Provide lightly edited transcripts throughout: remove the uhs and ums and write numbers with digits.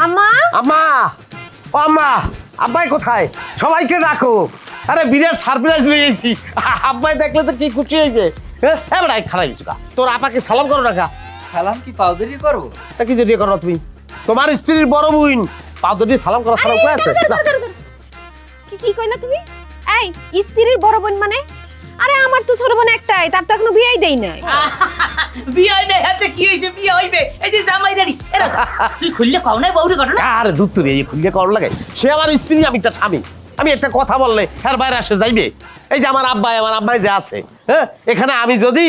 আম্মা আম্মা ও আম্মা আব্বাই কোথায় সবাইকে ডাকো আরে বিরাট সারপ্রাইজ লইয়েছি আব্বাই দেখলে তো কি খুশি হইবে হ্যাঁ বেড়াই খারাপ কিছু তোর আপাকে সালাম করো রাখা সালাম কি পাউদারি করবো? তা কি যদি করো তুমি তোমার স্ত্রীর বড় বোন পাউদরি সালাম করা সালাম কই আছে কি কি কইলা তুমি? এই স্ত্রীর বড় বোন মানে? আরে আমার তো ছোট বোন একটাই, তার তো এখনো বিয়েই দেই নাই। বিয়ে নেই হাতে কি হইছে বিয়ে হইবে এই যে জামাই রেডি এরা তুই খুললে কও না বউরে ঘটনা আরে দুধ তুই এই খুললে কর লাগে সে আমার স্ত্রী আমি তার স্বামী আমি একটা কথা বললে এর বাইরে আসে যাইবে এই যে আমার আব্বাই যে আছে হ্যাঁ এখানে আমি যদি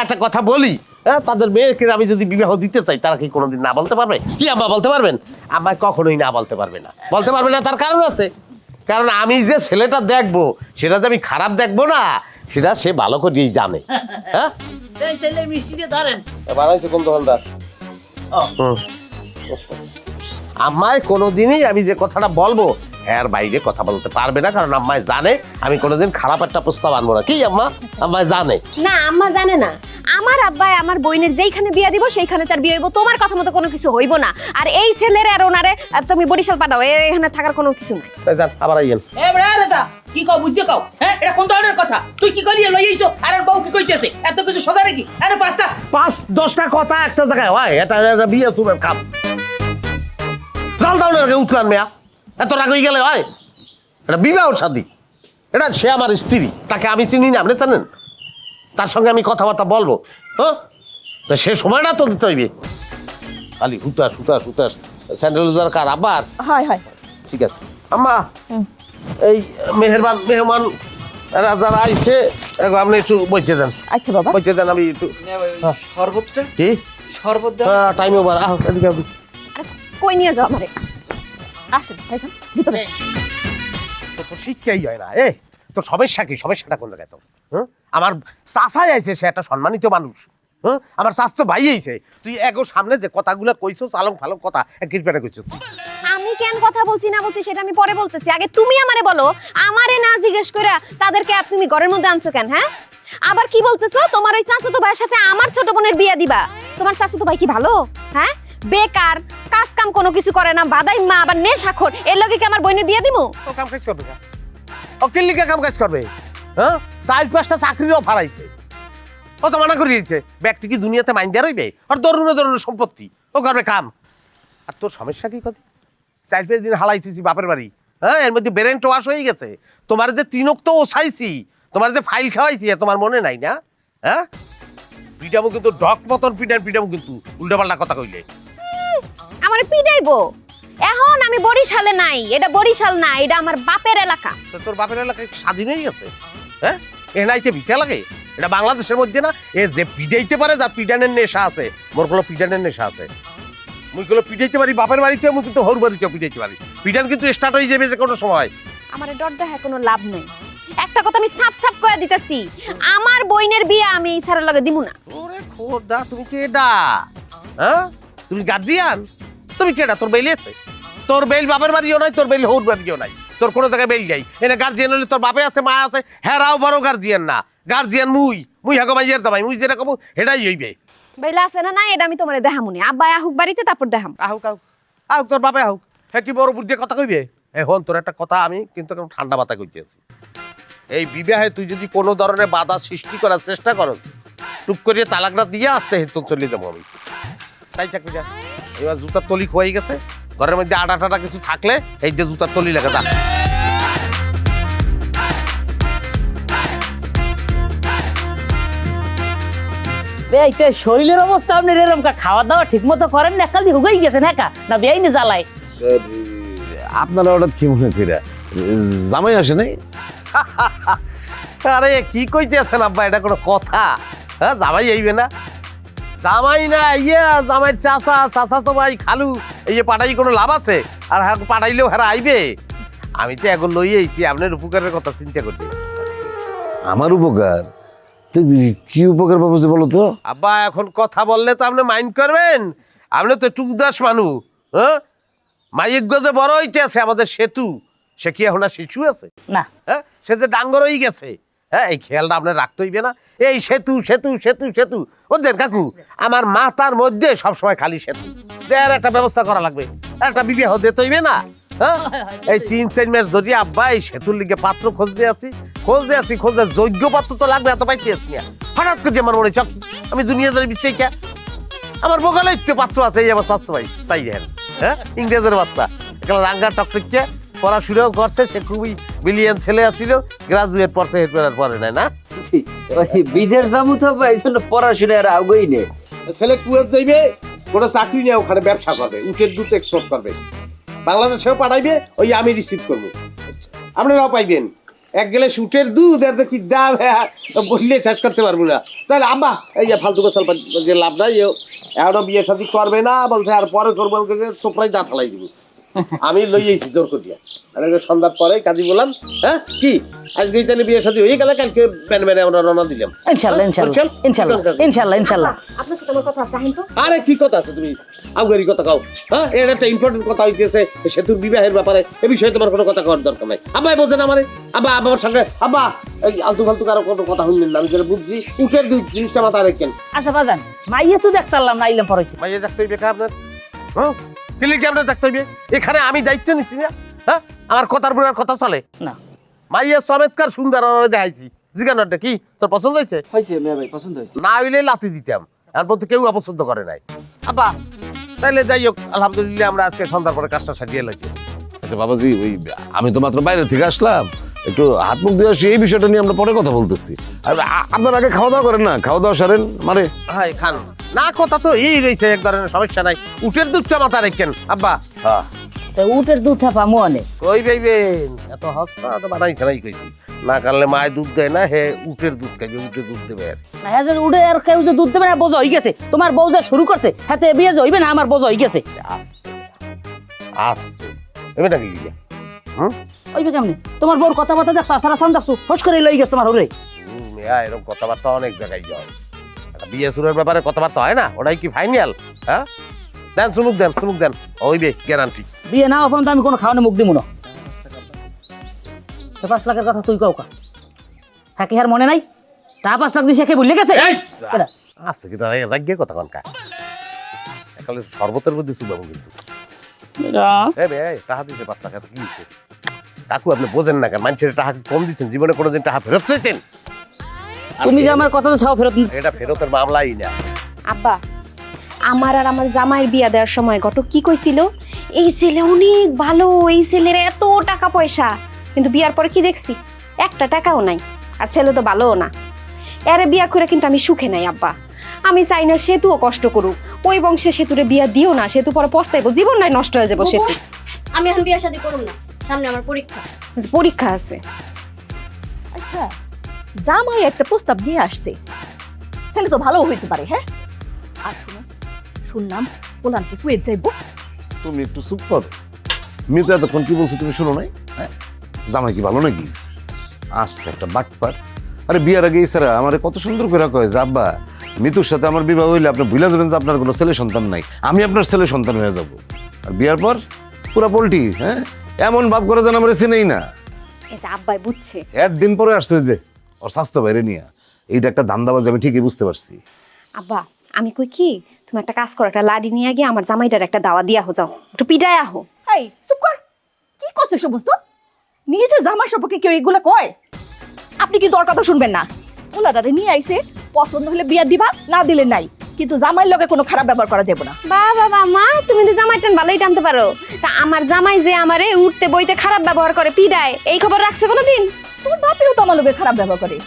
একটা কথা বলি হ্যাঁ তাদের মেয়েকে আমি যদি বিবাহ দিতে চাই তারা কি কোনোদিন না বলতে পারবে কি আম্মা বলতে পারবেন আম্মা কখনোই না বলতে পারবে না তার কারণ আছে কারণ আমি যে ছেলেটা দেখবো সেটা যে আমি খারাপ দেখবো না সেটা সে ভালো করেই জানে হ্যাঁ এই ছেলে মিষ্টিটা ধরেন বানাইছে কোন দোকানদার আম্মায় কোনোদিনই আমি যে কথাটা বলবো এর বাইরে কথা বলতে পারবে না কারণ আম্মায় জানে আমি কোনোদিন খারাপ একটা প্রস্তাব আনবো না কি আম্মায় জানে না আম্মা জানে না আমার আব্বাই আমার বোনের যেইখানে বিয়ে দিব সেইখানে তার বিয়ে হইব তোমার কথা মতো কোনো কিছু হইব না আর এই ছেলের আর ওনারে তুমি বরিশাল পাঠাও এখানে থাকার কোনো কিছু নাই তাই যান আবার আইয়েন এ বড়া রাজা কি কও বুঝছে কও হ্যাঁ এটা কোন ধরনের কথা তুই কি কইলি লই আইছো আর বউ কি কইতেছে এত কিছু সোজা নাকি আরে পাঁচটা 5-10টা কথা একটা জায়গায় হয় এটা বিয়ে শুনেন খাম জল দাও না উঠলান মেয়া এত রাগ হয়ে গেলে হয় এটা বিবাহ শাদী এটা সে আমার স্ত্রী তাকে আমি চিনি না আপনি জানেন তার সঙ্গে আমি কথাবার্তা বলবো হ্যাঁ তা সে সময়টা তো দিতে হইবে খালি হুতাস স্যান্ডেল দরকার আবার হয় হয় ঠিক আছে আম্মা এই মেহমান যারা আইছে আপনি একটু বইতে দেন আচ্ছা বাবা বইতে দেন আমি একটু শরবতটা কি শরবত দাও। টাইম ওভার এদিকে আসুন। কই নিয়ে যাও আমারে আসেন ভাইজান ভিতরে তোর শিক্ষাই হয় না তোর সমস্যাটা কোন জায়গায় তোর হ্যাঁ আমার চাষাই আইছে সে একটা সম্মানিত মানুষ হ্যাঁ আমার চাষ তো ভাই আইছে তুই এগো সামনে যে কথাগুলো কইছো চালং ফালং কথা কিরপেটা কইছো আমি কেন কথা বলছি না বলছি সেটা আমি পরে বলতেছি আগে তুমি আমারে বলো আমারে না জিজ্ঞেস করে তাদেরকে তুমি ঘরের মধ্যে আনছো কেন হ্যাঁ আবার কি বলতেছো তোমার ওই চাচাতো ভাইয়ের সাথে আমার ছোট বোনের বিয়ে দিবা তোমার চাচাতো ভাই কি ভালো হ্যাঁ বেকার কাজ কাম কোনো কিছু করে না বাদাই মা আবার নেশাখোর এর লগে কি আমার বোনের বিয়ে দিমু ও কাম কাজ করবে ও কিল্লিকা কাম কাজ করবে হ্যাঁ 4-5টা চাকরির অফার আইছে ও তো মানা করিয়েছে ব্যক্তি কি দুনিয়াতে মাইন দেওয়া রইবে আর দরুনে সম্পত্তি ও করবে কাম আর তোর সমস্যা কি কথা 4-5 দিন হালাইতেছি বাপের বাড়ি হ্যাঁ এর মধ্যে ব্রেন ওয়াশ হয়ে গেছে তোমার যে তিনক তো ওছাইছি তোমার যে ফাইল খাওয়াইছি তোমার মনে নাই না হ্যাঁ পিটামু কিন্তু ডক মতন পিটামু কিন্তু উল্টাপাল্টা কথা কইলে আমারে পিটাইবো এখন আমি বরিশালে নাই এটা বরিশাল না এটা আমার বাপের এলাকা তো তোর বাপের এলাকায় স্বাধীন হয়ে গেছে হ্যাঁ এ নাইতে ভিসা লাগে এটা বাংলাদেশের মধ্যে না এ যে পিটাইতে পারে যার পিটানের নেশা আছে মোর কোনো পিটানের নেশা আছে মুই গুলো পিটাইতে পারি বাপের বাড়িতে মুই কিন্তু হর বাড়িতেও পিটাইতে পারি পিটান কিন্তু স্টার্ট হয়ে যাবে যে কোনো সময় আমারে ডর দেখা কোনো লাভ নাই একটা কথা আমি সাপ কয়ে দিতেছি আমার বইনের বিয়ে আমি এই ছাড়ার লগে দিমু না ওরে খোদা তুমি কেডা হ্যাঁ তুমি গার্জিয়ান তুমি কেডা তোর বেল আছে তোর বেল বাপের বাড়িও নাই তোর বেল হর বাড়িও নাই তোর কোনো জায়গায় বেল নাই এনে গার্জিয়ান হলে তোর বাপে আছে মা আছে হেরাও বড় গার্জিয়ান না গার্জিয়ান মুই হাগো মাইয়ের জামাই মুই যেটা কব হেডাই হইবে বেলা আছে না না এটা আমি তোমারে দেখামুনি আব্বা আহুক বাড়িতে তারপর দেখাম আহুক তোর বাপে আহুক হ্যাঁ কি বড় বুদ্ধি কথা কইবে এখন তোর একটা কথা আমি কিন্তু এখন ঠান্ডা মাথা কইতেছি এই বিবাহে তুই যদি কোনো ধরনের বাধা সৃষ্টি করার চেষ্টা করস টুক করিয়ে তালাকটা দিয়ে আসতে হেতু চলে যাবো আমি তাই চাকরি যা এবার জুতার তলি হয়ে গেছে ঘরের মধ্যে আটা কিছু থাকলে এই যে জুতার তলি লাগে যা এইটা শরীরের অবস্থা আপনি এরকম খাওয়া দাওয়া ঠিক মতো করেন না কাল হুগেই গেছেন একা না বেআইনি জ্বালায় আপনারা হঠাৎ কি মনে কইরা জামাই আসে নাই আরে কি কইতেছেন আব্বা এটা কোনো কথা হ্যাঁ জামাই আইবে না জামাই না ইয়া জামাইয়ের চাচা তো ভাই খালু এই যে পাঠাই কোনো লাভ আছে আর হ্যাঁ পাঠাইলেও হ্যাঁ আইবে আমি তো এখন লই আইছি আপনার উপকারের কথা চিন্তা করতে আমার উপকার তো কি উপকার পাবো বলো তো আব্বা এখন কথা বললে তো আপনি মাইন্ড করবেন আপনি তো টুকদাস মানুষ হ্যাঁ মাইজ্ঞ যে বড় হইতে আছে আমাদের সেতু সে কি এখন আর শিশু আছে না হ্যাঁ সে যে ডাঙ্গর হয়ে গেছে হ্যাঁ এই খেয়ালটা আপনার রাখতে হইবে না। এই সেতু সেতু সেতু সেতু বুঝছেন কাকু, আমার মাথার মধ্যে সবসময় খালি সেতু, এর একটা ব্যবস্থা করা লাগবে, একটা বিবাহ দিতে হইবে না। হ্যাঁ এই 3-4 মাস ধরে আব্বা এই সেতুর লিগে পাত্র খুঁজতে আছি যোগ্য পাত্র তো লাগবে, এত পাইতে আসছি না। হঠাৎ করে আমার মনে চক আমি দুনিয়া ধরে বিচ্ছাই কে আমার বগালে একটু পাত্র আছে, এই আমার স্বাস্থ্য ভাই চাই হ্যাঁ ইংরেজের বাচ্চা, এখানে রাঙ্গা টকটকে পড়াশোনাও করছে, সে খুবই ব্রিলিয়ান্ট ছেলে আছিল, গ্রাজুয়েট পড়ছে হেড পরে নাই না। ওই বিদেশ যাবো তো এই জন্য পড়াশোনা আর আগুই নেই। ছেলে কুয়েত যাইবে, কোনো চাকরি নেই, ওখানে ব্যবসা করবে, উটের দুধ এক্সপোর্ট করবে, বাংলাদেশেও পাঠাইবে, ওই আমি রিসিভ করবো, আপনারাও পাইবেন। এক গেলে উটের দুধ এত কি দাম বললে শেষ করতে পারবো না। তাহলে আম্মা এই যে ফালতু গোসল যে লাভ নাই, এখনো বিয়ে শাদী করবে না বলছে, আর পরে করবো, চোপড়াই দা ঠালাই দিব। আমি লইয়েছি জোর করিয়া, আর সন্ধ্যার পরে কাজী বললাম, হ্যাঁ কি আজকে তাহলে বিয়ে শাদী হয়ে গেলে, কালকে প্যান ম্যানে আমরা রওনা দিলাম। ইনশাআল্লাহ ইনশাআল্লাহ ইনশাআল্লাহ ইনশাআল্লাহ ইনশাআল্লাহ। আপনার সাথে আমার কথা আছে আহেন তো। আরে কি কথা আছে তুমি আউগারি কথা কও, হ্যাঁ এটা একটা ইম্পর্টেন্ট কথা হইতেছে সেতুর বিবাহের ব্যাপারে, এ বিষয়ে তোমার কোনো কথা করার দরকার নাই। আব্বাই বোঝেন আমারে, আব্বা আমার সঙ্গে আব্বা এই আলতু ফালতু কারো কোনো কথা শুনলেন না, আমি যেটা বুঝছি উঠের দুধ জিনিসটা মাথা রেখেন। আচ্ছা বাজান মাইয়া তো দেখতাম না, আইলাম পরে। মাইয়া দেখতে হইবে আপনার, হ্যাঁ কি আপনার দেখতে হইবে, এখানে আমি দায়িত্ব নিচ্ছি না, হ্যাঁ আমার কথার বুড়ার কথা চলে না। মাইয়া চমৎকার সুন্দর দেখাইছি, জিজ্ঞাসাটা কি তোর পছন্দ হয়েছে? হয়েছে মেয়ে ভাই, পছন্দ হয়েছে। না হইলে লাথি দিতাম, আর বলতে কেউ অপছন্দ করে নাই। আব্বা তাইলে যাই হোক, আলহামদুলিল্লাহ আমরা আজকে সন্ধ্যার পরে কাজটা সারিয়ে লাগছি। আচ্ছা বাবাজি, ওই আমি তো মাত্র বাইরে থেকে আসলাম, একটু হাত মুখ দিয়ে আসি, এই বিষয়টা নিয়ে আমরা পরে কথা বলতেছি। আর আপনার আগে খাওয়া দাওয়া করেন না, খাওয়া দাওয়া সারেন মানে। হ্যাঁ খান না, কথা তো এই রয়েছে, এক ধরনের সমস্যা নাই, উটের দুধটা মাথা রেখেন আব্বা। হ্যাঁ তো উটের দুধ থাপা মনে কই পাইবেন, এত হস্তা তো বানাই ছাড়াই কইছি, না কারলে মায় দুধ দেয় না, হে উটের দুধ খাইবে, উটের দুধ দেবে। না হ্যাঁ যে উঠে আর কেউ যে দুধ দেবে না, বোঝা হয়ে গেছে। তোমার বউ যা শুরু করছে হাতে বিয়ে যে হইবে না, আমার বোঝা হয়ে গেছে। আসছে এমনি নাকি গিয়া হইবে কেমনি? তোমার বউর কথাবার্তা দেখছো, সারা সান দেখছো, ফস করে লই গেছে তোমার ওরে। এরকম কথাবার্তা অনেক জায়গায় যায়, একটা বিয়ে শুরুর ব্যাপারে কথাবার্তা হয় না, ওটাই কি ফাইনাল? হ্যাঁ দেন সুমুক দেন হইবে গ্যারান্টি। বিয়ে না এখন তো আমি কোনো খাওয়ানো মুখ দিব না। 5 লাখের কথা তুই কাউ কা হ্যাঁ কি আর মনে নাই? টা 5 লাখ দিছে কে ভুলে গেছে? কেডা? আজ থেকে তারা রাখিয়ে কথা কনকা একালে শরবতের মধ্যে চুবাবো কিন্তু। টাকা দিচ্ছে 5 টাকা, কি হচ্ছে কাকু আপনি বোঝেন না কেন? মানুষের টাকা কম দিচ্ছেন, জীবনে কোনোদিন টাকা ফেরত চাইছেন? তুমি যে আমার কথা তো চাও ফেরত। এটা ফেরতের মামলাই না। আব্বা আমার আর আমার জামাইয়ের বিয়া দেওয়ার সময় ঘটক কি কইছিল, এই ছেলে অনেক ভালো, এই ছেলের এত টাকা পয়সা, কিন্তু বিয়ার পরে কি দেখছি, একটা টাকাও নাই, আর ছেলে তো ভালোও না। এরে বিয়া করে কিন্তু আমি সুখে নাই আব্বা, আমি চাই না সেতুও কষ্ট করুক, ওই বংশে সেতুরে বিয়া দিও না, সেতু পরে পস্তাইব, জীবন নাই নষ্ট হয়ে যাবো সেতু। আমি এখন বিয়ে শাদী করব না, সামনে আমার পরীক্ষা। পরীক্ষা আছে। আচ্ছা জামাই একটা প্রস্তাব নিয়ে আসছে, ছেলে তো ভালো হইতে পারে। হ্যাঁ আর শুনলাম পোলানকে কুয়েত যাইবো। তুমি একটু চুপ করো, আমি তো এতক্ষণ কি বলছি তুমি শোনো নাই? হ্যাঁ জামাই কি ভালো নাকি? আসছে একটা বাটপার। আরে বিয়ার আগে স্যারা আমার কত সুন্দর করে কয় যে আব্বা মৃত্যুর সাথে আমার বিবাহ হইলে আপনি ভুলে যাবেন যে আপনার কোনো ছেলে সন্তান নাই, আমি আপনার ছেলে সন্তান হয়ে যাব। আর বিয়ার পর পুরা পোল্টি, হ্যাঁ এমন ভাব করে যেন আমার চিনেই না। এই যে আব্বাই বুঝছে। একদিন পরে আসছে ওই যে ওর স্বাস্থ্য বাইরে নিয়ে, এইটা একটা ধান্দাবাজ, আমি ঠিকই বুঝতে পারছি। আব্বা আমি কই কি, তুমি একটা কাজ করো, একটা লাডি নিয়ে গিয়ে আমার জামাইটার একটা দাওয়া দিয়া হো, যাও একটু পিটায় আহো। এই চুপ কর, কি করছে সমস্ত? নিজে জামাই সম্পর্কে কেউ এগুলা কয়? আপনি কি তোর কথা শুনবেন না? ওলাটারে নিয়ে আইছে, পছন্দ হলে বিয়া দিবা, না দিলে নাই, কিন্তু জামাইয়ের লগে কোনো খারাপ ব্যবহার করা যাবে না। বাবা মা তুমি তো জামাই টান ভালোই টানতে পারো, তা আমার জামাই যে আমারে উঠতে বইতে খারাপ ব্যবহার করে, পিডায়, এই খবর রাখছে কোনোদিন? তোর বাপেও তো আমার লগে খারাপ ব্যবহার করে,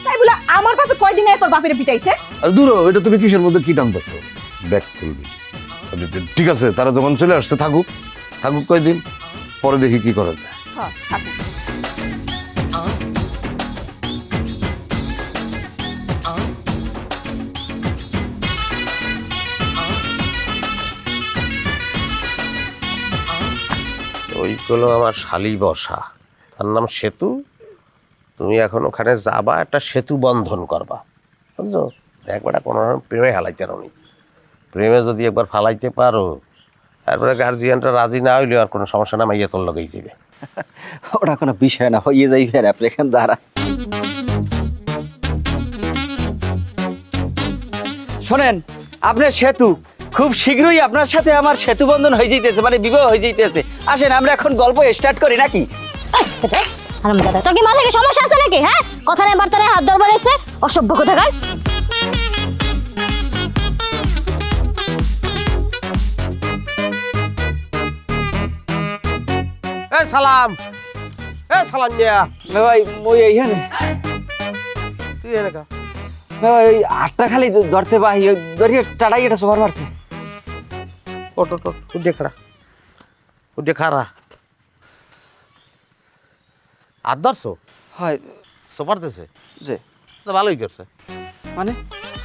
তাই বলে আমার বাপে কয়দিন আগে তোর বাপের পিটাইছে? আর দূর এটা তুমি কিসের মধ্যে কি টানতেছো? ব্যাক করবি, ঠিক আছে তারা যখন চলে আসছে থাকুক কয়দিন, পরে দেখি কি করা যায়। হ্যাঁ থাকুক। ওইগুলো আমার শালি বসা, তার নাম সেতু, তুমি এখন ওখানে যাবা, একটা সেতু বন্ধন করবা, বুঝছো? একবার কোনো প্রেমে হালাইতে পারো নি, প্রেমে যদি একবার ফালাইতে পারো, তারপরে গার্জিয়ানটা রাজি না হইলে আর কোনো সমস্যা না, মাইয়া তোর লগেই যাবে। ওটা কোনো বিষয় না, হইয়ে যাই ফের আপনি এখান দ্বারা। শোনেন, আপনার সেতু খুব শীঘ্রই আপনার সাথে আমার সেতু বন্ধন হয়ে যাইতেছে, মানে বিবাহ হয়ে যাইতেছে। আসেন আমরা এখন গল্প স্টার্ট করি নাকি? হারামজাদা, তোর কি মাথায় কি সমস্যা আছে নাকি? হ্যাঁ, কথা নেই বার্তা নেই, হাত ধরবার এসে অসভ্য কোথাকার। এ সালাম, এ সালাম মিয়া, ভাই মই এইখানে তুই এনে কা? ভাই আটটা খালি ধরতে পাই, ধরিয়ে টাড়াই এটা সোফার মারছে। ওট ওট ওট, উঠে খাড়া, উঠে খাড়া। আর ধরছো হয় সোপার দেশে, যে তো ভালোই করছে। মানে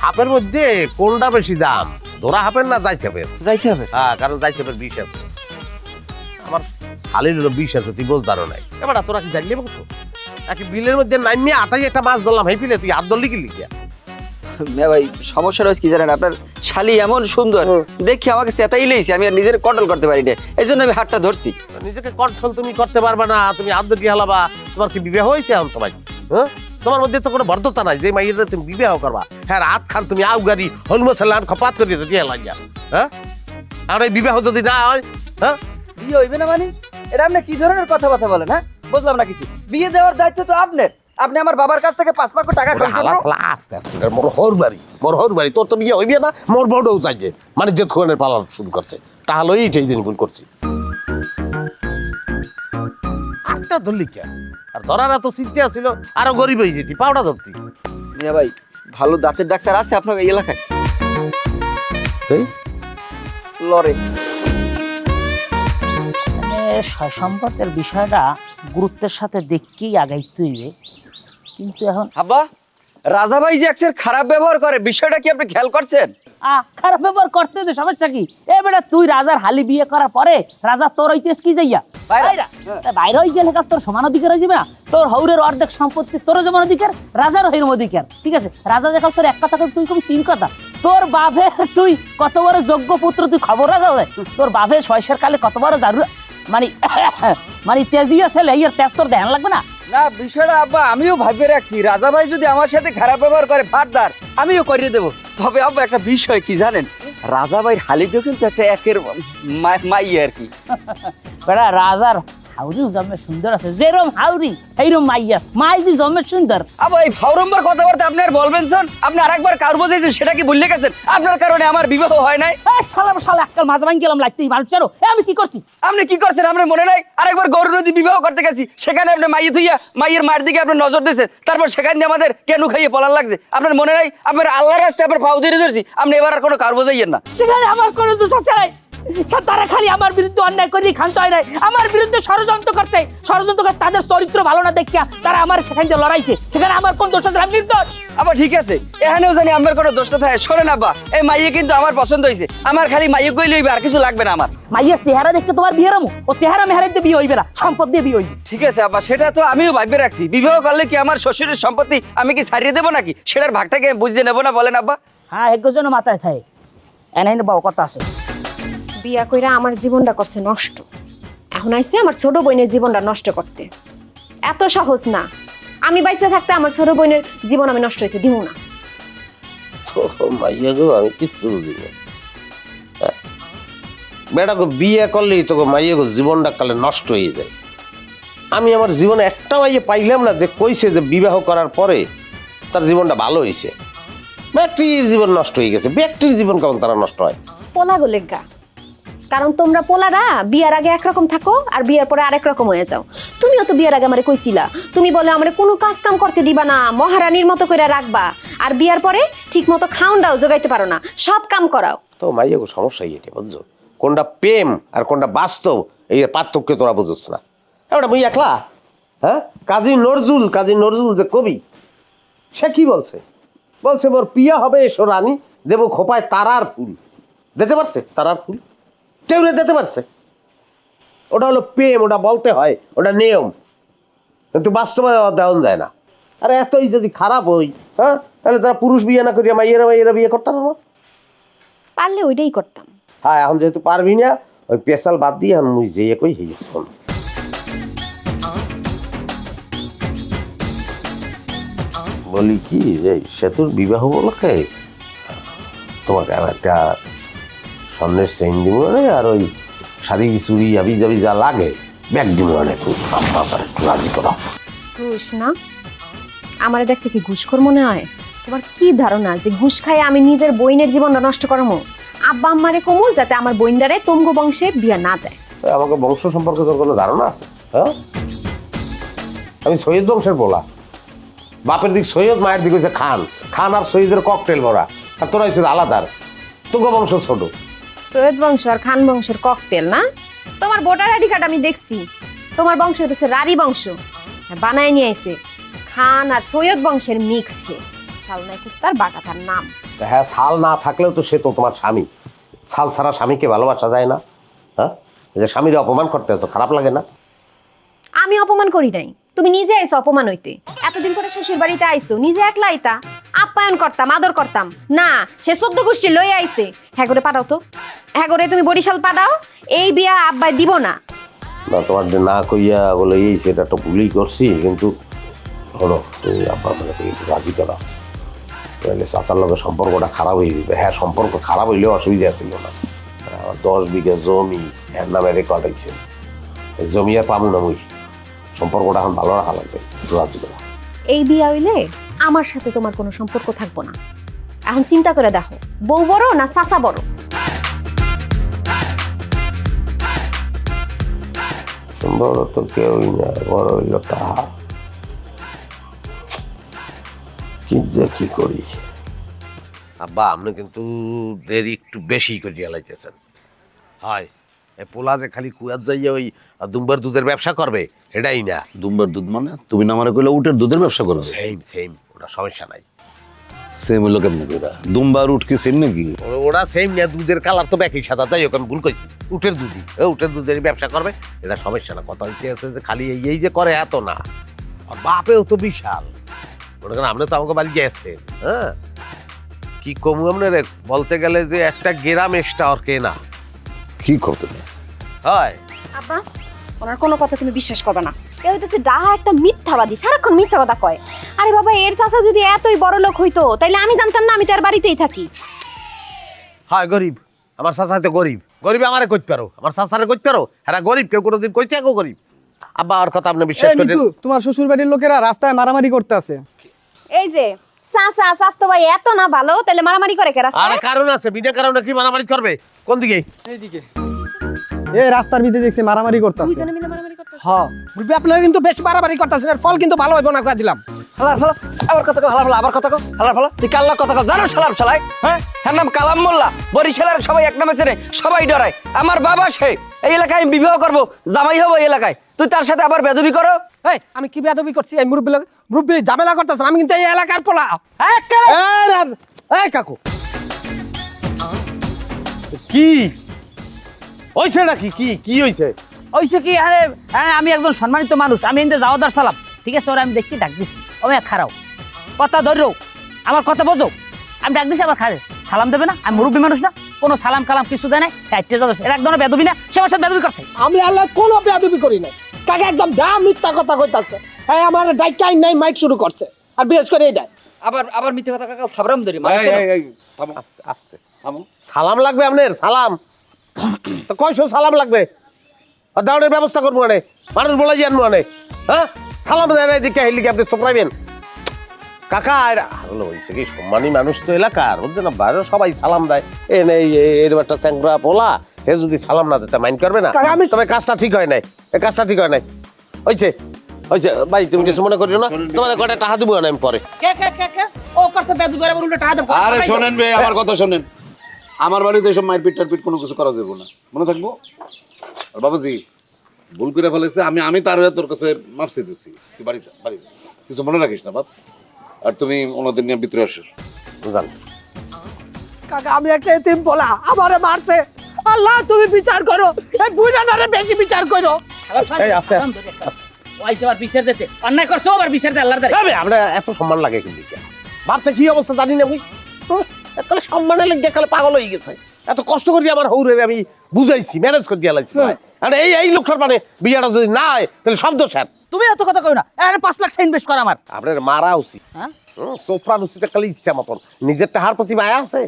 হাফের মধ্যে কোনটা বেশি দাম, ধরা হাফের না যাই হাফের? যাইতে হবে। হ্যাঁ, কারণ যাই হাফের 20 আছে, আমার হালির হলো 20 আছে, তুই বলতারও নাই। এবার তোরা কি জানলে বলছো নাকি বিলের মধ্যে নামিয়ে আটাই একটা মাছ ধরলাম, হেই পিলে তুই হাত ধরলি কি লিখিয়া? ভাই সমস্যাটা হচ্ছে কি জানেন, আপনার শালি এমন সুন্দর দেখি আমাকে চেতাই লেইছে, আমি আর নিজের কন্ট্রোল করতে পারি না, এই জন্য আমি হাতটা ধরছি। নিজেকে কন্ট্রোল তুমি করতে পারবে না, তুমি হাত ধরে হালাবা। তোমার কি বিবাহ হয়েছে এখন তোমার? হ্যাঁ, তোমার মধ্যে তো কোনো ভদ্রতা নাই যে মাইয়ের তুমি বিবাহ করবা। হ্যাঁ, রাত খান তুমি আউ গাড়ি হলমসালান খপাত করিয়েছো কি লাগিয়া? হ্যাঁ, আর এই বিবাহ যদি না হয়, হ্যাঁ বিয়ে হইবে না মানে? এটা আপনি কি ধরনের কথাবার্তা বলেন? হ্যাঁ, বুঝলাম না কিছু। বিয়ে দেওয়ার দায়িত্ব তো আপনার। আপনি আমার বাবার কাছ থেকে 5 লক্ষ টাকা খরচ হালা করলেন। ফালা আস্তে আস্তে, মোর হর বাড়ি তোর তো বিয়ে হইবে না, মোর বড়ও চাইবে মানে যে ধরনের পালন শুরু করছে, তাহলেই সেই দিন ভুল করছি। আটটা ধরলি কে? আর ধরার এত চিন্তা ছিল, আরো গরিব হয়ে যেতি, পাউডা ধরতি। মিয়া ভাই, ভালো দাঁতের ডাক্তার আছে আপনার এই এলাকায়? এই লরে সয় সম্পদের বিষয়টা গুরুত্বের সাথে দেখেই আগাইতে হইবে, কিন্তু এখন আব্বা, রাজা ভাই যে একসের খারাপ ব্যবহার করে, বিষয়টা কি আপনি খেয়াল করছেন? খারাপ ব্যবহার করতে তো সমস্যা কি? এ বেটা, তুই রাজার হালি বিয়ে করার পরে রাজা তোর হইতেস কি যাইয়া বাইরে হয়ে গেলে তোর সমান অধিকার হয়ে যাবে না? তোর হৌরের অর্ধেক সম্পত্তি তোর যেমন অধিকার, রাজার হইরম অধিকার। ঠিক আছে, রাজা দেখাল তোর এক কথা, তুই কম 3 কথা। তোর বাপের তুই কত বড় যোগ্য পুত্র, তুই খবর রাখা হয়? তোর বাপের 6 কালে কত বড় দারু মানে মানে তেজিয়া ছেলে, এর তেজ তোর ধ্যান লাগবে না? না, বিষয়টা আব্বা আমিও ভাববে রাখছি, রাজা ভাই যদি আমার সাথে খারাপ ব্যবহার করে ফাটদার, আমিও করিয়ে দেবো। তবে আব্বা একটা বিষয় কি জানেন, রাজা ভাইয়ের হালিকেও কিন্তু একটা একের মাই আর কি। বেটা, রাজার হাউরি জন্মে সুন্দর আছে, যেরম হাউরি সেইরম মাইয়া, মাই যে জন্মে সুন্দর। আবার এই ফাউরম্বার কথাবার্তা আপনি আর বলবেন শোন, আপনি আরেকবার কার বোঝাইছেন সেটা কি ভুলে গেছেন? আপনার কারণে আমার বিবাহ হয় নাই। শালা আজকাল মাঝে ভাঙ গেলাম লাগতেই মানুষেরও। আমি কি করছি? আপনি কি করছেন আপনার মনে নাই? আরেকবার গৌর নদী বিবাহ করতে গেছি, সেখানে আপনি মাইয়ে থুইয়া মাইয়ের মায়ের দিকে আপনি নজর দিয়েছেন, তারপর সেখান দিয়ে আমাদের কেন খাইয়ে পলার লাগছে। আপনার মনে নাই? আপনার আল্লাহর রাস্তায় আপনার ফাউ দিয়ে ধরছি, আপনি এবার আর কোনো কার বোঝাইয়েন না। সেখানে আমার কোনো দোষ আছে নাই? তারা খালি আমার বিরুদ্ধে অন্যায় করে খান্ত হয় নাই, আমার বিরুদ্ধে ষড়যন্ত্র করছে। তাদের চরিত্র ভালো না দেখিয়া তারা আমার সেখান দিয়ে লড়াইছে, সেখানে আমার কোন দোষ আছে? আমি নির্দোষ। আবার ঠিক আছে, এখানেও জানি আমার কোনো দোষটা থাকে। শোনেন আব্বা, এই মাইয়ে কিন্তু আমার পছন্দ হয়েছে, আমার খালি মাইয়ে কইলে হইবে, আর কিছু লাগবে না আমার। মাইয়ের চেহারা দেখতে তোমার বিয়ে রামু? ও চেহারা মেহারা দিয়ে বিয়ে হইবে না, সম্পদ দিয়ে বিয়ে হইবে। ঠিক আছে আব্বা, সেটা তো আমিও ভাববে রাখছি। বিবাহ করলে কি আমার শ্বশুরের সম্পত্তি আমি কি ছাড়িয়ে দেবো নাকি? সেটার ভাগটাকে বুঝতে নেবো না বলেন আব্বা? হ্যাঁ, একজন মাথায় থাকে এনে বাবু কথা আছে। বিয়া কইরা আমার জীবনটা করছে নষ্ট, এখন আইছে আমার ছোট বোনের জীবনটা নষ্ট করতে। এত সহজ না, আমি বাইচা থাকতে আমার ছোট বোনের জীবন আমি নষ্ট হইতে দিব না। মাইয়া গো, আমি কিচ্ছু বুঝি না। বেটা গো, বিয়ে করলেই তো মাইয়া গো জীবনটা কালে নষ্ট হয়ে যায়। আমি আমার জীবনে একটা মাইয়া পাইলাম না যে কইছে যে বিবাহ করার পরে তার জীবনটা ভালো হয়েছে। ব্যক্তির জীবন নষ্ট হয়ে গেছে। ব্যক্তির জীবন কেমন তারা নষ্ট হয়? পোলা গোলেগা, কারণ তোমরা পোলারা বিয়ার আগে একরকম থাকো আর বিয়ার পরে আরেক রকম হয়ে যাও। তুমিও তো বিয়ার আগে আমারে কইছিলা, তুমি বলে আমারে কোনো কাজ কাম করতে দিবা না, মহারানীর মতো করে রাখবা, আর বিয়ার পরে ঠিক মতো খাওনটাও জোগাইতে পারো না, সব কাম করাও। তো মাইয়া গো সমস্যা এটা বুঝছো, কোনটা প্রেম আর কোনটা বাস্তব এই পার্থক্য তোরা বুঝছ না। এবার মুই একলা, হ্যাঁ, কাজী নজরুল যে কবি, সে কি বলছে? বলছে মোর পিয়া হবে এসো রানী, দেবো খোপায় তারার ফুল। যেতে পারছে তারার ফুল? কেউ না যেতে পারছে। ওটা হলো প্রেম, ওটা বলতে হয়, ওটা নিয়ম, কিন্তু বাস্তবে দেওয়া যায় না। আরে এতই যদি খারাপ হই, হ্যাঁ, তাহলে তারা পুরুষ বিয়ে না করিয়া মাইয়েরা বিয়ে করতাম না? পারলে ওইটাই করতাম। হ্যাঁ, এখন যেহেতু পারবি না, ওই পেশাল বাদ দিয়ে এখন মুই যেয়ে কই হই। বলি কি, যে সেতুর বিবাহ উপলক্ষে তোমাকে আর একটা স্বর্ণের চেইন দিব না, আর ওই শাড়ি চুড়ি আবি যাবি যা লাগে ব্যাগ দিব না, তুমি আব্বা আমার একটু রাজি করো। ঘুষ না? আমারে দেখতে কি ঘুষখোর মনে হয়? তোমার কি ধারণা যে ঘুষ খাই আমি নিজের বইনের জীবনটা নষ্ট করবো? আব্বা আম্মারে কমু যাতে আমার বইনদারে তোমগো বংশে বিয়া না দেয়। আমাকে বংশ সম্পর্কে তোর কোনো ধারণা আছে? হ্যাঁ, আমি সৈয়দ বংশের বলা, বাপের দিক সৈয়দ, মায়ের দিক হচ্ছে খান। খান আর সৈয়দের ককটেল ভরা, আর তোরা হচ্ছে আলাদার, তোকে বংশ ছোট। সৈয়দ বংশ আর খান বংশের ককটেল না? তোমার ভোটার আইডি কার্ড আমি দেখছি, তোমার বংশ হচ্ছে রারি বংশ, বানায় নিয়ে আইছে খান আর সৈয়দ বংশের মিক্স। সে সালনাই কুত্তার বাগাতার নাম। হ্যাঁ, ছাল না থাকলেও তো সে তো তোমার স্বামী। ছাল ছাড়া স্বামীকে ভালোবাসা যায় না? হ্যাঁ, এই যে স্বামীর অপমান করতে তো খারাপ লাগে না? আমি অপমান করি নাই, তুমি নিজে আইছো অপমান হইতে। এতদিন পরে শ্বশুর বাড়িতে আইছো, নিজে একলা আইতা, আপ্যায়ন করতাম, আদর করতাম না। সে 14 গোষ্ঠী লই আইছে। হ্যাঁ করে পাঠাও তো, হ্যাঁ করে তুমি বরিশাল পাঠাও। এই বিয়া আব্বাই দিব না। না, তোমার যে না কইয়া বলে এই সেটা তো ভুলই করছি, কিন্তু হলো তুমি আব্বা মানে একটু রাজি করো, তাহলে চাচার লগে সম্পর্কটা খারাপ হয়ে যাবে। হ্যাঁ, সম্পর্ক খারাপ হইলেও অসুবিধা ছিল না। আমার 10 বিঘা জমি এর নামে রেকর্ড হয়েছে, জমি আর পাবো না। মুই সম্পর্কটা এখন ভালো রাখা লাগবে, একটু রাজি করো। এই বিয়া হইলে আমার সাথে তোমার কোনো সম্পর্ক থাকবো না। এখন চিন্তা করে দেখো, বউ বড় না চাচা বড়? বড় তো কেউই না, বড় হইল টাহা। কি করি আব্বা, আপনি কিন্তু দেরি একটু বেশি করিয়া লাইতেছেন। হয় এই পোলা যে খালি কুয়ার যাইয়া ওই দুম্বার দুধের ব্যবসা করবে, এটাই না। দুম্বার দুধ মানে তুমি না আমারে কইলে উটের দুধের ব্যবসা করবে? সেম, ওটা সমস্যা নাই। সেম হলো কেমন কইরা? দুম্বার উট কি সেম নাকি? ওরা সেম না, দুধের কালার তো একই সাদা। যাই হোক, আমি ভুল কইছি, উটের দুধই, উটের দুধের ব্যবসা করবে, এটা সমস্যা না। কথা হইতে আছে যে খালি এই যে করে এত না, আর বাপেও তো বিশাল। মনে করেন আপনি তো আমাকে বাড়ি গেছেন, হ্যাঁ, কি কমু আপনার বলতে গেলে যে একটা গ্রাম এক্সট্রা আর কে না কি করতে না? হয়। আব্বা, ওনার কোনো কথা তুমি বিশ্বাস করবে না। এ হইতেছে ডাহা একটা মিথ্যাবাদী, সারাক্ষণ মিথ্যা কথা কয়। আরে বাবা, এর চাচা যদি এতই বড় লোক হইতো তাইলে আমি জানতাম না? আমি তার বাড়িতেই থাকি। হয় গরিব, আমার চাচা তো গরিব। গরিব আমারে কইতে পারো, আমার চাচারে কইতে পারো? হ্যাঁ, গরিব কেউ কোনোদিন কইছে কেউ গরিব? আব্বা আর কথা আপনি বিশ্বাস করেন? তোমার শ্বশুর বাড়ির লোকেরা রাস্তায় মারামারি করতে আছে। এই যে চাচা চাচতো ভাই এত না ভালো, তাহলে মারামারি করে কে আরে রাস্তায়? কারণ আছে, বিনা কারণে কি মারামারি করবে? কোন দিকে? এইদিকে এই রাস্তার ভিতরে দেখছি মারামারি করতে আছে। দুইজনে মিলে মারামারি করতেছে। হ্যাঁ, বুঝবি আপনারা কিন্তু বেশ মারামারি করতেছেন, এর ফল কিন্তু ভালো হইব না কই দিলাম। হালার ফালা আবার কথা কও, হালার ফালা আবার কথা কও, হালার ফালা তুই কাল্লা কথা কও, জানো শালার শালাই? হ্যাঁ, এর নাম কালাম মোল্লা। বরিশালের সবাই এক নামে চেনে, সবাই ডরায়। আমার বাবা সে এই এলাকায় আমি বিবাহ করব, জামাই হবো এই এলাকায়, তুই তার সাথে আবার বেদবি করো? এই আমি কি বেয়াদবি করছি? এই মুরব্বি ঝামেলা করতেছেন, আমি কিন্তু এই এলাকার পোলা। এই কাকু, কি হইছে নাকি? কি হইছে? ওইসে কি? আরে হ্যাঁ, আমি একজন সম্মানিত মানুষ, আমি এনতে যাওয়াদার সালাম, ঠিক আছে? ওরা আমি দেখতে ডাক দিছি, আমি খারাও কথা ধরো, আমার কথা বোঝো। আমি ডাক দিছি, আবার খারে সালাম দেবে না? আমি মুরব্বী মানুষ না? কোনো সালাম কালাম কিছু দেয় নাই। এর এক ধরনের বেদবি না, সে আমার সাথে বেদবি করছে। আমি আল্লাহ কোনো বেয়াদবি করি নাই, তাকে একদম দা মিথ্যা কথা কইতাছে। এই আমার ডাইকাই নাই মাইক শুরু করছে, আর বিশেষ করে এইটা আবার মিথ্যে কথা কাকাল থাবরাম ধরি। আস্তে সালাম লাগবে আপনার? সালাম তো কয়শো সালাম লাগবে? আর দাঁড়ের ব্যবস্থা করবো মানে, মানুষ বলাই জানবো মানে। হ্যাঁ, সালাম দেয় না দিকে হেলিকে আপনি চোপড়াইবেন? কাকা হলো হয়েছে কি, সম্মানী মানুষ তো এলাকার, বুঝছেন না? বাইরে সবাই সালাম দেয়। এ নেই এরকম একটা চ্যাংরা পোলা, হে যদি সালাম না দিতে মাইন্ড করবে না? তবে কাজটা ঠিক হয় নাই, এই কাজটা ঠিক হয় নাই। হয়েছে ভাই, তুমি কিছু মনে করিও না, তোমার কটা টাকা দেবো না আমি পরে। ও করতে বেদবি করে উল্টো টাকা দেব। আরে শোনেন ভাই, আমার কথা শোনেন। আমার বাড়িতে এসব মারপিট টারপিট কোনো কিছু করা যাবে না, মনে থাকবো। আর বাবাজি ভুল করে ফেলেছে, আমি তার হয়ে তোর কাছে মাফ চাইতেছি। তুই বাড়ি যা, কিছু মনে রাখিস না বাপ। আর তুমি ওনাদের নিয়ে ভিতরে আসো। জান কাকা, আমি একটা এতিম পোলা, আমারে মারছে। আল্লাহ তুমি বিচার করো, এই বুইড়াটারে বেশি বিচার করো। এই আস্তে ওইসে আবার বিচার দিতে অন্যায় করছো, আবার বিচার দে আল্লাহর দ্বারা। আমরা এত সম্মান লাগে কিন্তু ভাবতে কি অবস্থা জানি না বুঝ, তাহলে সম্মানে লেগে কালে পাগল হয়ে গেছে। এত কষ্ট করি আমার হৌরে আমি বুঝাইছি, ম্যানেজ করে দিয়ে লাগছি। আর এই লোকটার মানে বিয়াটা যদি না হয় তাহলে শব্দ স্যার। তুমি এত কথা কই না, আরে 5 লাখ টাকা ইনভেস্ট কর আমার। আপনার মারা উচিত, হ্যাঁ, চোপড়ার উচিত খালি ইচ্ছা মতন। নিজের টাহার প্রতি মায়া আছে?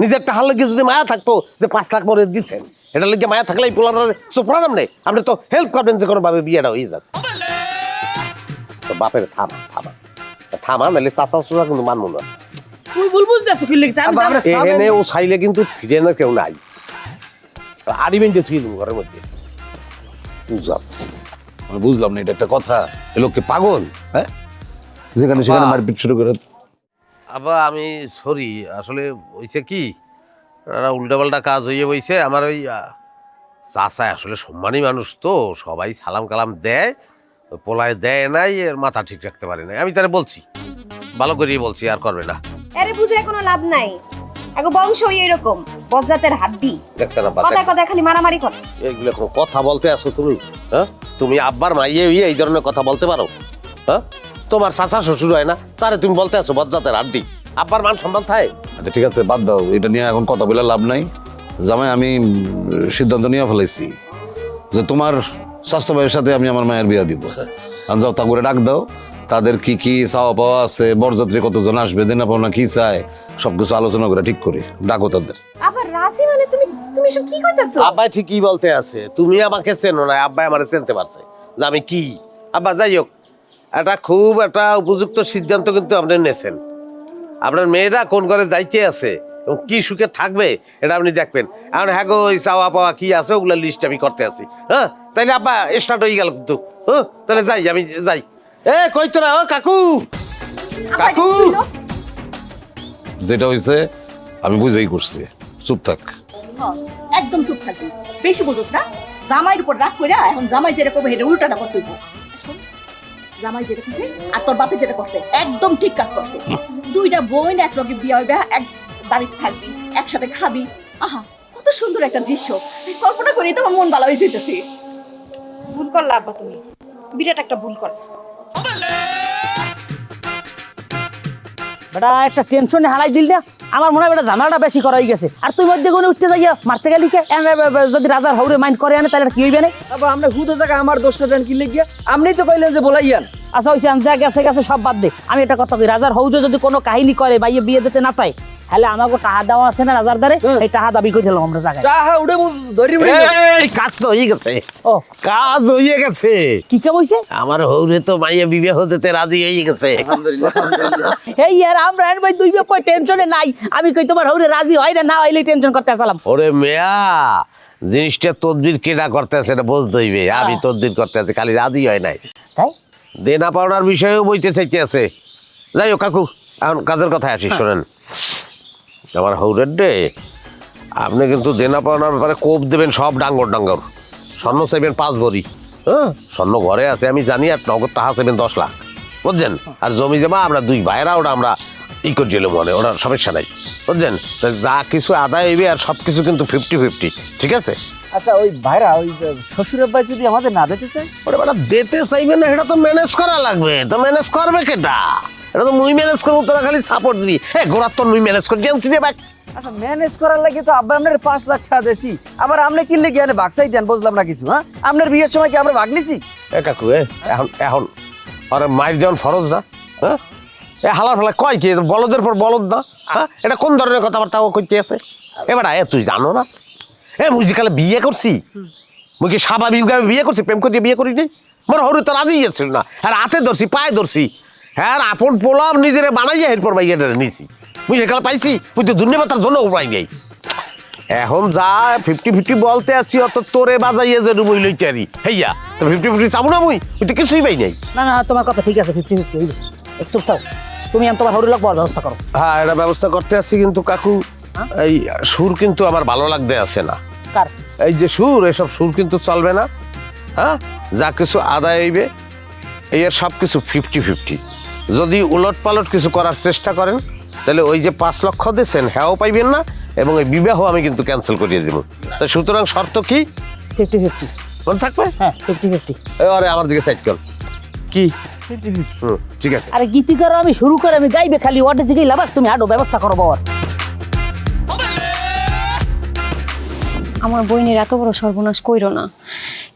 নিজের টাহার লাগে যদি মায়া থাকতো যে 5 লাখ মরে দিচ্ছেন, এটা লাগে মায়া থাকলে এই পোলার সোপড়ালাম নেই, আপনি তো হেল্প করবেন যে কোনো ভাবে বিয়েটা হয়ে যাক। তো বাপের থামা নাহলে চাচা চুচা কিন্তু মানবো না। তুই ভুল বুঝতেছ কি লিখতে আমি এখানে ও চাইলে কিন্তু ফিরে না কেউ নাই, আড়ি বেঁধে থুয়ে দেবো ঘরের মধ্যে। আমি বুঝলাম না, এটা একটা কথা? এ লোককে পাগল, হ্যাঁ? যেখানে সেখানে মারপিট শুরু করে। আবার আমি সরি, আসলে হয়েছে কি উল্টাপাল্টা কাজ হয়ে বইছে। আমার ওই চাচা আসলে সম্মানী মানুষ তো, সবাই সালাম কালাম দেয়, পোলায় দেয় নাই, এর মাথা ঠিক রাখতে পারে নাই। আমি তারা বলছি, ভালো করেই বলছি, আর করবে না। আরে বুঝে কোনো লাভ নাই, এগো বংশই এরকম বজ্জাতের হাড্ডি, দেখছেন আব্বা, কথা কথা খালি মারামারি করে। এইগুলো কোনো কথা বলতে আসো তুমি? হ্যাঁ, তুমি আব্বার মাইয়ে হইয়ে এই ধরনের কথা বলতে পারো? হ্যাঁ, তোমার চাচা শ্বশুর হয় না, তারে তুমি বলতে আসো বজ্জাতের হাড্ডি? আব্বার মান সম্মান থাকে? আচ্ছা ঠিক আছে, বাদ দাও, এটা নিয়ে এখন কথা বলে লাভ নাই। জামাই, আমি সিদ্ধান্ত নিয়ে ফেলাইছি যে তোমার স্বাস্থ্য ভাইয়ের সাথে আমি আমার মায়ের বিয়া দিব। আর যাও, তা করে ডাক দাও, তাদের কি কি চাওয়া পাওয়া আছে, বরযাত্রী কতজন আসবে, দেনা পাওনা কি চায়, সবকিছু আলোচনা করে ঠিক করি। ডাকো তাদের। আবার রাসি মানে তুমি তুমি সব কি কইতাছো? আব্বাই ঠিকই বলতে আছে, তুমি আমাকে চেনো না, আব্বাই আমারে চিনতে পারছে যে আমি কি। আব্বা যাই হোক, খুব একটা উপযুক্ত সিদ্ধান্ত কিন্তু আপনি নিয়েছেন। আপনার মেয়েরা কোন ঘরে যাইতে আছে এবং কি সুখে থাকবে এটা আপনি দেখবেন। এখন হ্যাঁ গো, ওই চাওয়া পাওয়া কি আছে ওগুলোর লিস্ট আমি করতে আছি। হ্যাঁ, তাইলে আব্বা স্টার্ট হয়ে গেল কিন্তু। হ্যাঁ, তাহলে যাই, আমি যাই। কই তোরা? ও কাকু, কাকু। যেটা হয়েছে আমি বুঝেই করছি, চুপ থাক। একদম চুপ থাকবি, বেশি বুঝোস না। জামাইয়ের উপর রাগ কইরা এখন জামাই যেরকম হেডে উল্টাটা করতে হইব। জামাই যেটা করছে আর তোর বাপে যেটা করছে একদম ঠিক কাজ করছে। দুইটা বোন এক লগে বিয়ে হইবে, এক বাড়িতে থাকবি, একসাথে খাবি। আহা, কত সুন্দর একটা দৃশ্য, কল্পনা করি তো আমার মন ভালো হয়ে যেতেছে। ভুল করলা আব্বা, তুমি বিরাট একটা ভুল করলা। বেটা একটা টেনশনে হারাই দিল না, আমার মনে হয় বেটা ঝামেলাটা বেশি করা হয়ে গেছে। আর তুই মধ্যে কোনো উঠতে যাইয়া মারতে গেলি কে? যদি রাজার হৌরে মাইন্ড করে আনে তাহলে কি হইবে না? আবার আমরা হুদো জায়গা আমার দোষটা দেন কি লিখিয়া? আপনি তো কইলেন যে বলাইয়ান। আচ্ছা ওই যা গেছে গেছে, সব বাদ দে। আমি একটা কথা কই, রাজার হৌরে যদি কোনো কাহিনী করে বাইয়ে বিয়ে দিতে না চায়, তাহলে আমাকে টাকা দেওয়া আছে না রাজার দ্বারে, এই টাকা দাবি করে দিলাম আমরা জায়গায়। চাহা উড়ে ধরি এই কাজ তো হয়ে গেছে, ও কাজ হয়ে গেছে। কি কে বইছে? আমার হৌরে তো মাইয়া বিবাহ দিতে রাজি হয়ে গেছে। এই আর আমরা এর ভাই দুই ব্যাপার টেনশনে নাই। আমি কই তোমার হৌরে রাজি হয় না, না হইলে টেনশন করতে আসলাম। ওরে মেয়া, জিনিসটা তদবির কেনা করতে আছে এটা বুঝতে হইবে। আমি তদবির করতে আছি, খালি রাজি হয় নাই। তাই দেনা পাওনার বিষয়েও বইতে চাইতে আছে। যাই হোক কাকু, এখন কাজের কথায় আসি, শোনেন। আমার হৌরের ডে, আপনি কিন্তু দেনা পাওনার ব্যাপারে কোপ দেবেন সব ডাঙ্গর ডাঙ্গর। স্বর্ণ চাইবেন 5 ভরি। হ্যাঁ, স্বর্ণ ঘরে আছে আমি জানি, আর নগদ টাকা চাইবেন 10 লাখ, বুঝছেন? আর জমি জমা আমরা 2 ভাইয়েরা ওটা আমরা ই করে দিলাম, মনে ওটা সমস্যা নাই, বুঝছেন? যা কিছু আদায় হইবে আর সব কিছু কিন্তু 50-50, ঠিক আছে? আচ্ছা ওই ভাইরা, ওই শ্বশুরের ভাই যদি আমাদের না দিতে চায়? ওরে বেটা, দিতে চাইবে না, এটা তো ম্যানেজ করা লাগবে। তো ম্যানেজ করবে কেটা? এটা তো মুই ম্যানেজ করবো, তোরা খালি সাপোর্ট দিবি। গোড়ার তো মুই ম্যানেজ করি, টেনশন নিয়ে বাক। আচ্ছা ম্যানেজ করার লাগে তো আব্বা আপনার 5 লাখ টাকা দিয়েছি, আবার আপনি কিনলে কি ভাগ চাই দেন? বুঝলাম না কিছু। হ্যাঁ, আপনার বিয়ের সময় কি আমরা ভাগ নিছি? কাকু এখন আরে মায়ের যেমন ফরজ না? হ্যাঁ, হালার ফালা কয় কি বলদের পর বলদ না? হ্যাঁ, এটা কোন ধরনের কথাবার্তা ও করতে আছে? এবার তুই জানো না, মুজিকালে বিয়ে করছি, মুই কি স্বাভাবিকভাবে বিয়ে করছি? প্রেম করে বিয়ে করি নাই? মোর হরু তো রাজি গেছিল না, আর হাতে ধরছি, পায়ে ধরছি। হ্যাঁ, আপন পোলাম নিজেরে বানাইয়া এরপর বাইয়াটা নিছি। মুই সেকালে পাইছি, মুই তো ধন্যবাদ তার জন্য উপায় নেই। এখন যা 50-50 বলতে আসছি, অত তোরে বাজাইয়ে যে ডুবই লইতে আরি হেইয়া, তো 50-50 চাবো না মুই তো কিছুই পাই নাই। না না, তোমার কথা ঠিক আছে, 50-50 হইবে। চুপ থাও, তুমি তোমার হৌরে লোক বড় ব্যবস্থা করো। হ্যাঁ, এটা ব্যবস্থা করতে আসছি, কিন্তু কাকু এই সুর কিন্তু আমার ভালো লাগতে আছে না। কার? এই যে সুর, এসব সুর কিন্তু চলবে না। হ্যাঁ, যা কিছু আদায় হইবে এর সব কিছু 50-50। যদি উলট পালট কিছু করার চেষ্টা করেন তাহলে ওই যে 5 লক্ষ দিয়েছেন হ্যাঁও পাইবেন না, এবং এই বিবাহ আমি কিন্তু ক্যান্সেল করিয়ে দেবো। তো সুতরাং শর্ত কি? 50-50 মনে থাকবে? হ্যাঁ 50-50। আরে আমার দিকে সাইড কর। কি? ঠিক আছে। আরে গীতি করো, আমি শুরু করে আমি গাইবে খালি ওয়াটে জিগাই লাবাস, তুমি হাঁটো ব্যবস্থা করো বাবার। আমার বোনের এত বড় সর্বনাশ কইরো না।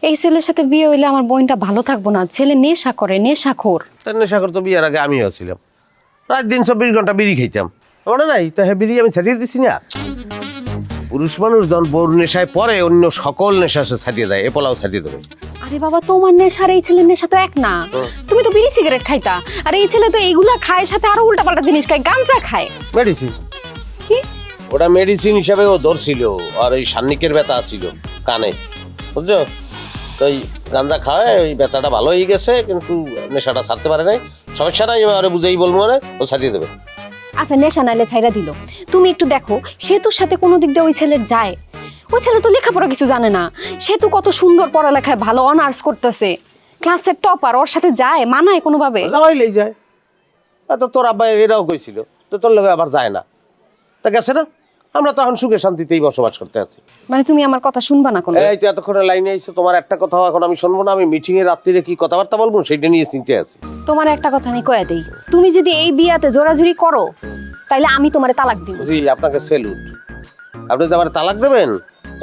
এই ছেলের সাথে বিয়ে হইলে আমার বোনটা ভালো থাকবো না। ছেলে নেশা করে, নেশাখোর। তার নেশাখোর তো বিয়ের আগে আমিও ছিলাম। রাত দিন 24 ঘন্টা বিড়ি খেতাম, মনে নাই? তো হ্যাঁ, বিড়ি আমি ছেড়ে দিছি না। পুরুষ মানুষ যখন বউর নেশায় পরে অন্য সকল নেশা সে ছাড়িয়ে দেয়, এ পোলাও ছাড়িয়ে দেবে। আরে বাবা, তোমার নেশা আর এই ছেলের নেশা তো এক না। তুমি তো বিড়ি সিগারেট খাইতা, আর এই ছেলে তো এইগুলা খায়, সাথে আরো উল্টাপাল্টা জিনিস খায়, গাঞ্জা খায়। মেডিসিন, কি? ওটা মেডিসিন হিসাবে ও ধরছিল, আর ওই সান্নিকের ব্যথা ছিল কানে, বুঝছো? তো ওই গাঁজা খাওয়ায় ওই ব্যথাটা ভালো হয়ে গেছে, কিন্তু নেশাটা ছাড়তে পারে নাই। সমস্যা নাই, ওরে বুঝেই বলবো, মানে ও ছাড়িয়ে দেবে। আচ্ছা, নেশা নাইলে ছাইরা দিল, তুমি একটু দেখো সেতুর সাথে কোনো দিক দিয়ে ওই ছেলের যায়? ওই ছেলে তো লেখাপড়া কিছু জানে না, সেতু কত সুন্দর পড়ালেখায় ভালো, অনার্স করতেছে, ক্লাসের টপার, ওর সাথে যায় মানায় কোনোভাবে? যাওয়াইলেই যায়। তো তোর আব্বা এরাও কইছিল, তো তোর লোকে আবার যায় না, তা গেছে না? আমরা তখন সুখে শান্তিতেই বসবাস করতে আছি। মানে তুমি আমার কথা শুনবা না কোনো? এই তো এতক্ষণে লাইনে আইছো, তোমার একটা কথাও এখন আমি শুনবো না। আমি মিটিং এ রাত্রিরে কি কথাবার্তা বলবো সেইটা নিয়ে চিন্তা আছি। তোমার একটা কথা আমি কয়ে দেই, তুমি যদি এই বিয়াতে জোরাজুরি করো তাইলে আমি তোমারে তালাক দিব। বুঝি, আপনাকে সেলুট। আপনি তো আমার তালাক দেবেন,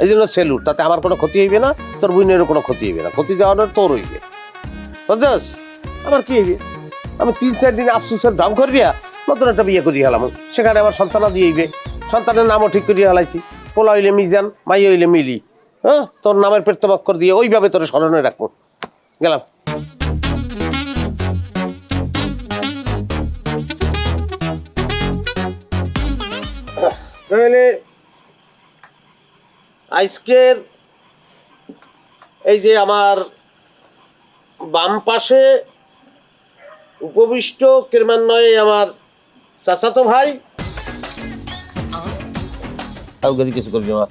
এই জন্য সেলুট। তাতে আমার কোনো ক্ষতি হইবে না, তোর বোনেরও কোনো ক্ষতি হইবে না। ক্ষতি দেওয়ানোর তোর হইবে, বুঝছস? আমার কি হইবে? আমি 3-4 দিন আফসোসের ঢং করিয়া নতুন একটা বিয়ে করিয়া হলাম, সেখানে আমার সন্তানাদি হইবে। সন্তানের নামও ঠিক করিয়া হলাইছি, পোলা হইলে মিজান, মাই হইলে মিলি। হ্যাঁ, তোর নামের পেট্টবাক্কর দিয়ে ওইভাবে তোর স্মরণে রাখবো। গেলাম। তাহলে আজকের এই যে আমার বাম পাশে উপবিষ্ট ক্রমান্বয়ে আমার চাচাতো ভাই, কিছু করবি না,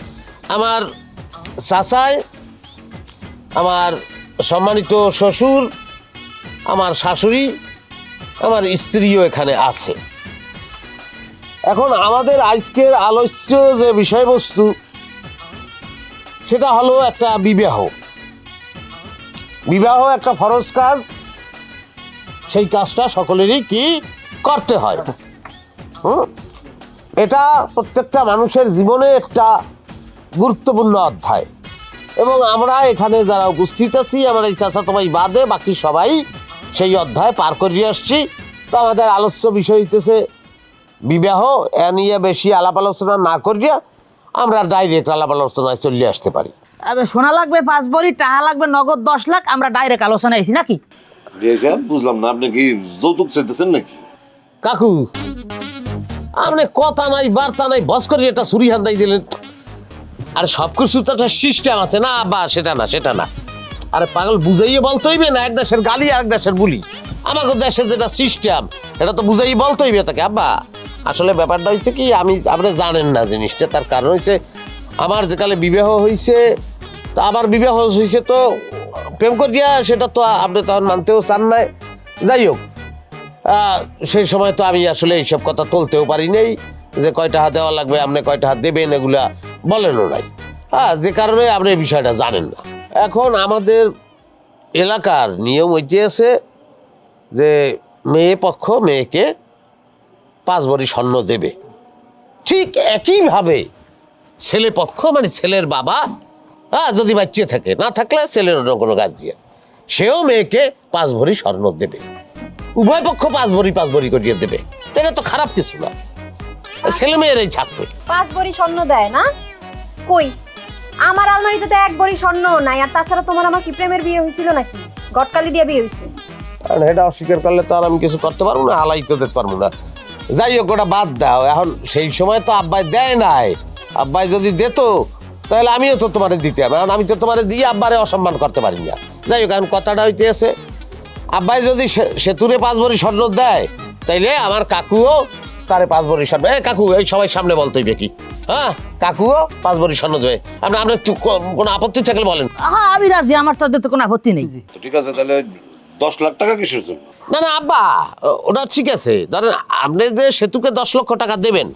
আমার চাচাই, আমার সম্মানিত শ্বশুর, আমার শাশুড়ি, আমার স্ত্রীও এখানে আছে। এখন আমাদের আজকের আলোচ্য যে বিষয়বস্তু, সেটা হলো একটা বিবাহ। বিবাহ একটা ফরজ কাজ, সেই কাজটা সকলেরই কি করতে হয়। এটা প্রত্যেকটা মানুষের জীবনে একটা গুরুত্বপূর্ণ অধ্যায়, এবং আমরা এখানে যারা উপস্থিত আছি, আমার এই চাচাতো ভাই বাদে বাকি সবাই সেই অধ্যায় পার করিয়ে আসছি। তো আমাদের আলোচ্য বিষয় হইতেছে বিবাহ। এ নিয়ে বেশি আলাপ আলোচনা না করিয়া আমরা ডাইরেক্ট আলাপ আলোচনায় চলে আসতে পারি। সোনা লাগবে 5 ভরি, টাকা লাগবে নগদ 10 লাখ, আমরা ডাইরেক্ট আলোচনা আইছি নাকি? বুঝলাম না, আপনি কি যৌতুক চাইতেছেন নাকি? কাকু, আপনি কথা নাই বার্তা নাই, বস করে এটা ছুরি হান্দাই দিলেন। আর সব কিছু তো একটা সিস্টেম আছে না বা? সেটা না, সেটা না। আরে পাগল, বুঝাইয়ে বলতে হইবে না? এক দেশের গালি আর এক দেশের বুলি। আমাদের দেশের যেটা সিস্টেম, এটা তো বুঝাইয়ে বলতে হইবে তাকে। আব্বা, আসলে ব্যাপারটা হয়েছে কি, আপনি জানেন না জিনিসটা। তার কারণ হচ্ছে আমার যেকালে বিবাহ হয়েছে, তা আমার বিবাহ হয়েছে তো প্রেম করিয়া, সেটা তো আপনি তখন মানতেও চান নাই। যাই হোক, সেই সময় তো আমি আসলে এইসব কথা তুলতেও পারি নাই, যে কয়টা হাত দেওয়া লাগবে, আপনি কয়টা হাত দেবেন, এগুলা বলেনও নাই। যে কারণে আপনি এই বিষয়টা জানেন না। এখন আমাদের এলাকার নিয়ম হইতে আছে যে মেয়ে পক্ষ মেয়েকে 5 ভরি স্বর্ণ দেবে। ঠিক একইভাবে ছেলে পক্ষ, মানে ছেলের বাবা, যদি বাচ্চা থাকে, না থাকলে ছেলের অন্য কোনো গার্জিয়ান, সেও মেয়েকে 5 ভরি স্বর্ণ দেবে। উভয় পক্ষ 5 ভরি করিয়ে দেবে। এটা তো খারাপ কিছু না, ছেলে মেয়েরাই থাকবে। 5 ভরি স্বর্ণ দেয় না? কই, আমার আলমারিতে তো 1 ভরি স্বর্ণ নাই। আর তাছাড়া তোমার আমার কি প্রেমের বিয়ে হয়েছিল নাকি? গটকালি দিয়ে বিয়ে হয়েছে। কারণ এটা অস্বীকার করলে তো আর আমি কিছু করতে পারবো না, হালাই তো দিতে পারবো না। যাই হোক, ওটা বাদ দাও। এখন সেই সময় তো আব্বাই দেয় নাই। আব্বাই যদি দিত তাহলে আমিও তো তোমারে দিতাম। এখন আমি তো তোমারে দিয়ে আব্বারে অসম্মান করতে পারি না। যাই হোক, এখন কথাটা হইতে আছে, আব্বাই যদি সেতুরে 5 ভরি স্বর্ণ দেয়, তাইলে আমার কাকুও তারে 5 ভরি স্বর্ণ। কাকু, এই সবাই সামনে বলতে হইবে কি? হ্যাঁ, কাকুও 5 ভরি স্বর্ণ দেবে। আপনার কোনো আপত্তি থাকলে বলেন। হ্যাঁ, আমি রাজি, আমার তো কোনো আপত্তি নেই। ঠিক আছে, তাহলে 10 লাখ টাকা কিসের জন্য? না না আব্বা, ওটা ঠিক আছে। ধরেন আপনি যে সেতুকে 10 লক্ষ টাকা দেবেন,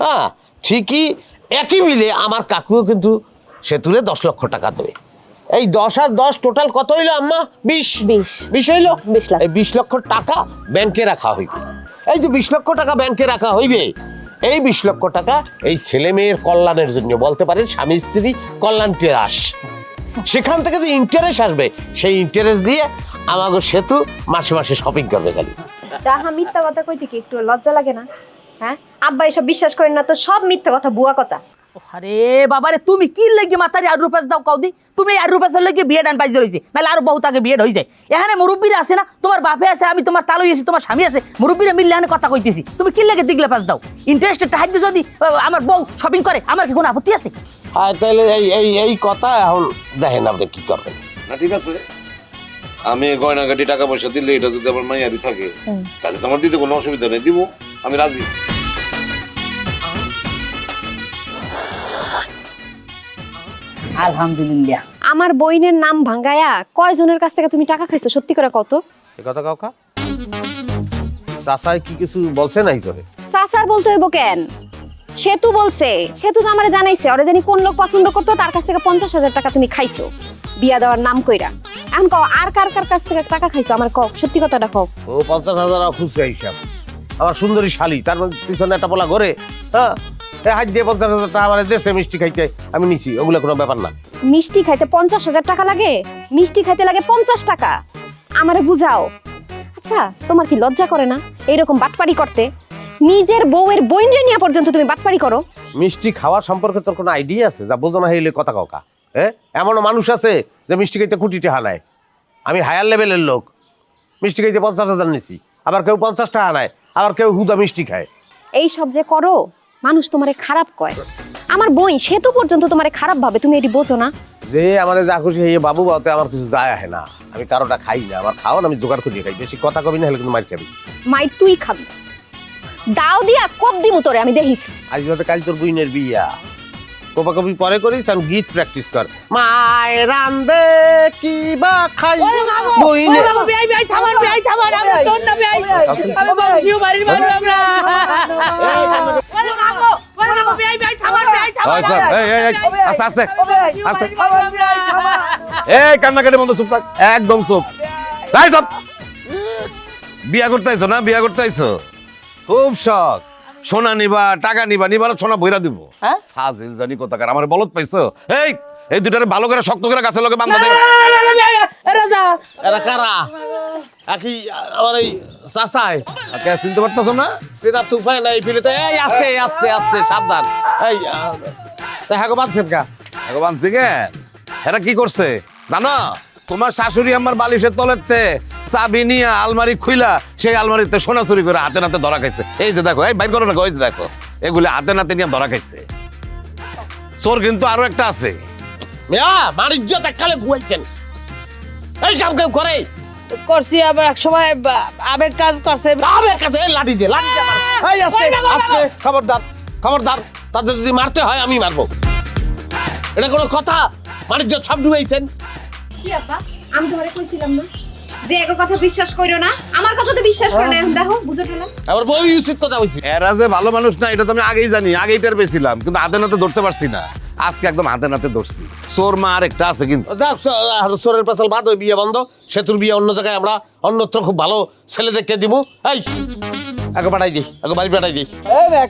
হ্যাঁ ঠিকই, একই মিলে আমার কাকুও কিন্তু সেতুরে 10 লক্ষ টাকা দেবে। এই 10 আর 10 টোটাল কত হইলো আম্মা? 20 হইলো। 20 লাখ। এই 20 লক্ষ টাকা ব্যাংকে রাখা হইবে। এই যে 20 লক্ষ টাকা ব্যাংকে রাখা হইবে, এই 20 লক্ষ টাকা এই ছেলে মেয়ের কল্যাণের জন্য, বলতে পারেন স্বামী স্ত্রী কল্যাণ টেরাস। সেখান থেকে যে ইন্টারেস্ট আসবে, সেই ইন্টারেস্ট দিয়ে আমাকে সেতু মাসে মাসে শপিং করবে। খালি তাহা মিথ্যা কথা কইতে কি একটু লজ্জা লাগে না? হ্যাঁ, আব্বা এসব বিশ্বাস করেন না তো, সব মিথ্যা কথা, বুয়া কথা। আরে বাবারে তুমি কি লাগি মাথারে আর রুপাস দাও কাউদি তুমি আর রুপাসের লাগি বিয়ে ডান পাইছে রইছে নালে আর বহুত আগে বিয়ে হই যায় এখানে মুরব্বিরা আছে না তোমার বাপে আছে আমি তোমার তালুই আছি তোমার স্বামী আছে মুরব্বিরা মিললে এখানে কথা কইতেছি তুমি কি লাগে দিগলে পাস দাও ইন্টারেস্টেড টাহাজ যদি আমার বউ শপিং করে আমার কি কোনো আপত্তি আছে তাহলে এই কথা এখন দেখেন আপনি কি করবেন। না ঠিক আছে, আমি গয়নাগাটি টাকা পয়সা দিলে এটা যদি আমার মাইয়ারি থাকে তাহলে তো আমার দিতে কোনো অসুবিধা নেই, দিব, আমি রাজি। আলহামদুলিল্লাহ। আমার বইনের নাম ভাঙ্গায়া কয়জনের কাছ থেকে তুমি টাকা খাইছো সত্যি করে কত? এ কথা কাউকা চাচাই কি কিছু বলছে নাই তোরে? সাসার বলতে হইব কেন? সেতু বলছে, সেতু তো আমারে জানাইছে ওরে জানি কোন লোক পছন্দ করতো তার কাছ থেকে 50,000 টাকা তুমি খাইছো বিয়া দেওয়ার নাম কইরা। এখন কও আর কার কার কাছ থেকে টাকা খাইছো আমার কও, সত্যি কথাটা কও। ও 50,000 খুচরা হিসাব। আমার সুন্দরী শালি তার পিছনে একটা পোলা ঘরে, হ্যাঁ হাত দিয়ে 50,000 টাকা আমার দেশে মিষ্টি খাইতে আমি নিছি, ওগুলো কোনো ব্যাপার না। মিষ্টি খাইতে 50,000 টাকা লাগে? মিষ্টি খাইতে লাগে 50 টাকা। আমারে বুঝাও। আচ্ছা তোমার কি লজ্জা করে না এইরকম বাটপাড়ি করতে? নিজের বউয়ের বইনরে নিয়ে পর্যন্ত তুমি বাটপাড়ি করো। মিষ্টি খাওয়ার সম্পর্কে তোর কোনো আইডিয়া আছে? যা বোঝো না হইলে কথা কাউকা। হ্যাঁ এমনও মানুষ আছে যে মিষ্টি খাইতে কোটি টাকা নেয়। আমি হায়ার লেভেলের লোক, মিষ্টি খাইতে 50,000 নিছি, আবার কেউ 50 টাকা নেয়, আবার কেউ হুদা মিষ্টি খায়। এই সব যে করো মানুষ তোমারে খারাপ কয়। আমার বই সেতু পর্যন্ত তোমারে খারাপ ভাবে, তুমি এটি বোঝো না? যে আমার যা খুশি হয়ে বাবু বাতে আমার কিছু যায় আসে না, আমি কারোটা খাই না, আমার খাওয়ান আমি জোগাড় করিয়ে খাই। বেশি কথা কবি না হলে কিন্তু মার খাবি। মাই তুই খাবি, দাও দিয়া কব দিমু তোরে আমি দেখিস। আজ রাতে কাল তোর বইনের বিয়া, কোপা কবি পরে করিস, আমি গীত প্র্যাকটিস কর। মায়ের রান্দে কি বা খাই বইনে আস্তে আস্তে আস্তে, এই কান্নাকাটি বন্ধ, চুপ থাক, একদম চুপ। তাই চুপ। বিয়া করতে আইছো না? বিয়া করতে আইছো, খুব শখ, সোনা নিবা, টাকা নিবা, নিবার সোনা বইরা দিব। হ্যাঁ ফাজিল জানি কোথাকার, আমার বলত পাইছো? এই দুটারে ভালো করে শক্ত করে গাছের লগে বান্ধা দে। রাজা এরা কারা? একই আমার এই চাচাই, কে চিনতে পারতেছো না? সেটা তুফাই নাই ফিরে তো এই আসছে আসছে আসছে, সাবধান। এই তা হ্যাঁ বাঁধছেন কা? ভগবান সিংহের এরা কি করছে জানো? তোমার শাশুড়ি আমার বালিশের তলেতে চাবি নিয়ে আলমারি খুইলা সেই আলমারিতে সোনা চুরি করে হাতে নাতে ধরা খাইছে। এই যে দেখো, এই বাইর করো না, ওই যে দেখো, এগুলি হাতে নাতে নিয়ে ধরা খাইছে। চোর কিন্তু আরো একটা আছে। মিয়া বাণিজ্য এককালে গুয়াইছেন, এই কাম কেউ করে? করছি আবার এক সময় আবেগ কাজ করছে। আবে কাছে এই লাঠি দে, লাঠি দে মার। এই আস্তে আস্তে, খবরদার খবরদার, তাদের যদি মারতে হয় আমি মারবো। এটা কোনো কথা? বাণিজ্য সব ডুবাইছেন। কি আপা আমি তোমারে কইছিলাম না যে এগো কথা বিশ্বাস কইরো না? আমার কথা তো বিশ্বাস করে না, এখন দেখো বুঝো ঠেলা। আবার বই উচিত কথা বলছি। এরা যে ভালো মানুষ না এটা তো আমি আগেই জানি, আগেই টের পেয়েছিলাম, কিন্তু হাতে নাতে ধরতে পারছি না। আজকে একদম হাতে নাতে ধরছি। চোর মা আর একটা আছে কিন্তু। যাক চোরের পেছাল বাদ, ওই বিয়ে বন্ধ, সেতুর বিয়ে অন্য জায়গায় আমরা অন্যত্র খুব ভালো ছেলে দেখতে দিব। এই আগে পাঠাই দিই, আগে বাড়ি পাঠাই দিই।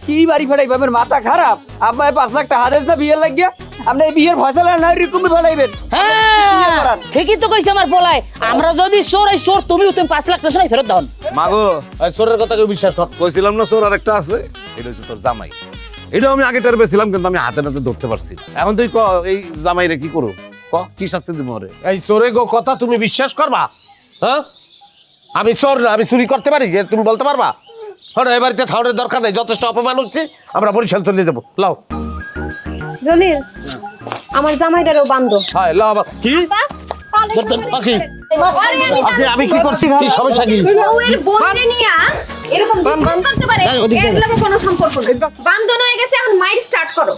কি বাড়ি ফাটাইবে? আমার মাথা খারাপ। আপনার 5 লাখ টাকা হারেস না বিয়ের লাগিয়া, আপনি এই বিয়ের ফয়সালা না এরকমই ফেলাইবেন। হ্যাঁ ঠিকই তো কইছে আমার পোলায়, আমরা যদি চোর এই চোর তুমি 5 লাখ টাকা ফেরত দাও। মাগো এই চোরের কথা কেউ বিশ্বাস কর? কইছিলাম না চোর আর একটা আছে, এটা হচ্ছে তোর জামাই। এটাও আমি আগে টের পেয়েছিলাম, কিন্তু আমি হাতে নাতে ধরতে পারছি না। এখন তুই ক, এই জামাই রে কি করো? ক কি শাস্তি দিব রে? এই চোরে গো কথা তুমি বিশ্বাস করবা? হ্যাঁ আমি চোর না, আমি চুরি করতে পারি যে তুমি বলতে পারবা? হ্যাঁ এবার যে থাউরের দরকার নেই, যথেষ্ট অপমান হচ্ছে, আমরা বরিশাল চলে যাবো। লাও জলিল আমার জামাইটারও বান্ধব। হ্যাঁ লাও কি পাখি, আমি কি করছি? কি সমস্যা কি? বউয়ের বোনরে নিয়া এরকম বিশ্বাস করতে পারে? এর লগে কোনো সম্পর্ক নেই, বান্ধন হয়ে গেছে, এখন মাইর স্টার্ট করো।